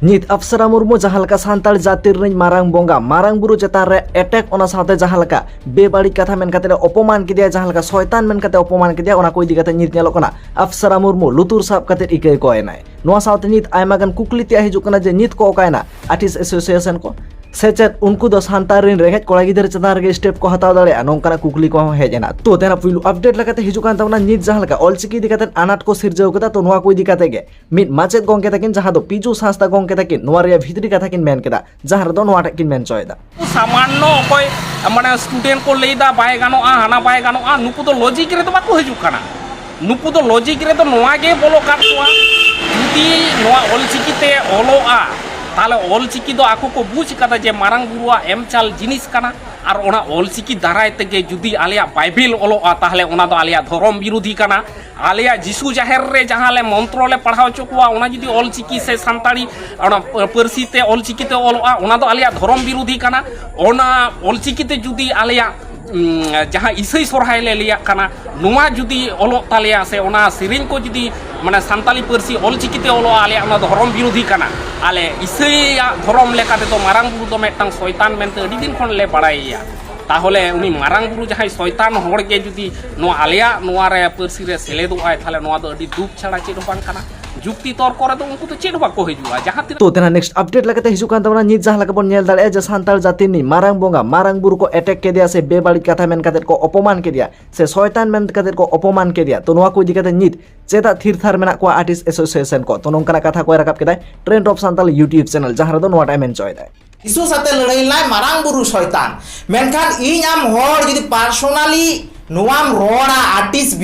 नित अप्सरा मुर्मू जहां सानताल जातिर मारांग बोंगा मारांग बुरु चेतान रे अटैक ओना साथे जहां बेबाड़ी कथा मेन काते अपमान किदिया जहां शयतान मेन काते अपमान किदिया ओना को इदी काते नित नेलो कना अप्सरा मुर्मू लुतुर साब काते इकई को एनाय नोआ साथे नित आयमागान कुकली तिया हिजुक कना जे नित को ओकायना आर्टिस्ट एसोसिएशन को सेचेत उनको दो सानताल रिन रेगेज कोड़ा गिदर चेतान रे स्टेप को हताव दाड़े नोंकाना कुकली को हेज एना तो तेना पुइलु अपडेट लकाते हिजुकान तावना नित जहां ऑलचिकी इदी काते आनाट को सिरजाव कदा तो नोआ को इदी काते गे मित माचेत गोंके ताकिन जहां दो पिजु सांस्ता गोंके ताकिन नोआ रे भितरी कथा किन मेन केदा जहां रे दो नोआ टाकिन मेन चोयदा सामान्य अकय माने स्टूडेंट को लेदा बाय गानोआ हाना बाय गानोआ नुकु तो लॉजिक रे तो बाको हिजुक काना नुकु तो लॉजिक रे तो नोआ गे बोलो काट कोआ जुदी नोआ ऑलचिकीते ओलोआ ताले ऑलचिकी दो आको को बुझ कदा जे मारांग बुरुआ एम चाल जिनिस काना और ओना ऑलचिकी दाराय तेगे जुदी आलिया बाइबल ओलोआ ताहले ओना दो आलिया धर्म विरोधी काना आलिया जिसु जाहेर रे जहां ले मंत्र ले पढ़ाव चुकुआ ओना जुदी ऑलचिकी से संताली ओना परसी ते ऑलचिकी ते ओलोआ ओना दो आलिया धर्म विरोधी काना ओना ऑलचिकी ते जुदी आलिया जहां इसई सोरहाय ले लिया काना नुआ जुदी ओलो तालिया से ओना सिरिंग को जुदी माने संताली परसी ऑलचिकी ते ओलो आलिया ओना धर्म विरोधी काना आले इसई धर्म लेकाते तो मारांग बुरु दो मेटांग शयतान मेनते अडी दिन खन ले बाड़ाइया ताहले उनी मारांग बुरु जहां शयतान होड़ के जुदी नो आलिया नोआ रे परसी रे सेलेदो आय थाले नोआ दो अडी दुख छाड़ा चेद बांग काना जुक्ति तौर करे तो उनको तो चेद बाको हिजुआ जहां तो तेना नेक्स्ट अपडेट लकाते हिजुकान तावना नित जहां लका बोन नेल दाड़े जे सानताल जातिनि मारांग बोंगा मारांग बुरु को अटैक के दिया से बेबाड़ी कथा मेन काते को अपमान के दिया से शयतान मेन काते को अपमान के दिया तो नोआ को इदी काते नित चेदा थिरथार मेना को आर्टिस्ट एसोसिएशन को तो नोंकाना कथा को राकाब केदाय ट्रेंड ऑफ सानताल यूट्यूब चैनल जहां रे दो नोआ टाइम मेन चोयदाय इशू साथे लड़ाई लाय मारांग बुरु शयतान मेनखान इन आम होड़ जदि पर्सनली नोआम रोड़ा आर्टिस्ट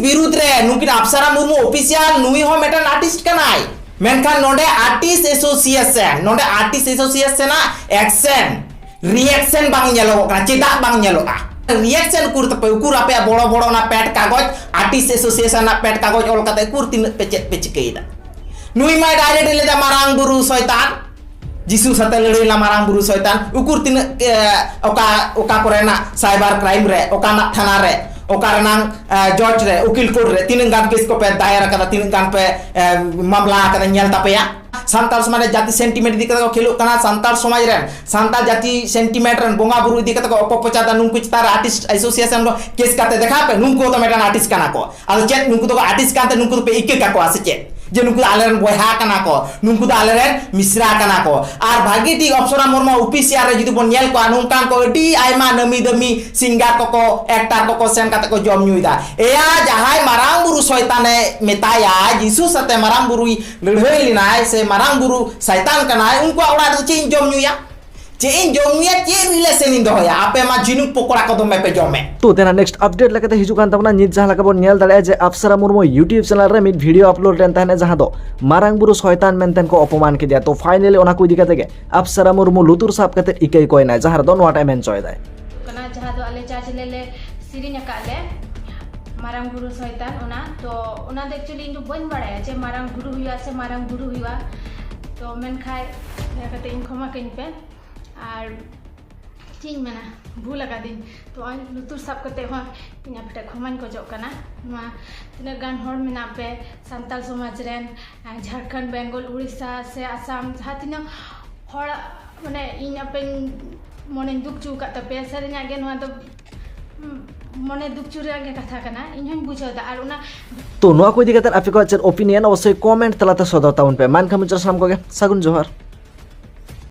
विरुद्ध रे नुकिन अप्सरा मुर्मू ऑफिशियल नुई हो मेटन artist कनाय मेनखान नोडे artist association action reaction बांग नेलो कना चेदा बांग नेलो रिएक्शन कुर तपे उकुर आपे बड़ो बड़ो ना पेट कागज आर्टिस्ट एसोसिएशन ना पेट कागज ओल काते कुर तीन पे चिकेदा नुई मा डायरेक्ट लेदा मारांग बुरु शयतान जिसु साथे लड़ाई ला मारांग बुरु शयतान उकुर तीन ओका कोरेना साइबर क्राइम रे ओका ना थाना रे ओकारनांग जज रे उकिल कोर्ट रे तीन गान केस को पे दायर कदा तीन गान पे मामला कदा नेल तापेया सानताल समाज जाति सेंटीमेंट दी कदा खेलो कना सानताल समाज रे सानताल जाति सेंटीमेंट रे बोंगा बुरु दी कदा अपपचादा नुंकु चितार आर्टिस्ट एसोसिएशन रो केस काते देखा पे नुंकु तो मेटन आर्टिस्ट काना को आलो चेत नुंकु तो आर्टिस्ट काते नुंकु पे इके का को आसे चेत जे नुंकु आलेरन बयहा काना को नुंकु तो आलेरन मिश्रा काना को आर भागी टी अप्सरा मुर्मू ऑफिशियल रे जुदी बोन नेल को नुंकान को डी आयमा नमी दमी सिंगर को एक्टर को सेन काते को जम नुइदा एया जहाय मारांग बुरु शयताने मेताया जिसु साथे मारांग बुरु लड़ाई लिनाय से मारांग बुरु शयतान कनाय उनको ओड़ा दो चेन जम नुया चेन जम नुया चेन रिलेशन इन दोया आपे मा जिनु पकोड़ा को दो पे जमे तो तेना नेक्स्ट अपडेट लकाते हिजुकान तावना नित जहां लका बोन नेल दाड़े जे अप्सरा मुर्मू यूट्यूब चैनल रे मिड वीडियो अपलोड लेन ताने जहां दो मारांग बुरु शयतान मेनतेन को अपमान के दिया तो फाइनली ओना को इदी काते गे अप्सरा मुर्मू लुतुर साब काते इकई कोयना जहां दो नोआ टाइम मेन चोयदाय कना जहां दो आले चार्ज ले सिरिन काले मारांग बुरु शयतान ओना तो ओना दे एक्चुअली इन बन बड़ाया जे मारांग बुरु हुआ से मारांग बुरु हुआ तो मेन खाय काते इन खमा कइन पे और ठीक मेना भूल लगा दिन तो लुतुर साब करते हो इन आपटे खमान को जोक कना नुआ तिना गान होड़ मेना पे सानताल समाज रेन झारखंड बेंगल उड़ीसा से आसाम जहां तिना होड़ माने इन आपे मने दुख चुका तपे सरिना गे नुआ तो मने दुख चुरिया गे कथा कना इन हम बुझादा और उना तो नोआ को इदी काते आपे को ओपिनियन अवश्य कमेंट तलाते सदर ताउन पे मान खमुचर साम को गे सगुन जोहार।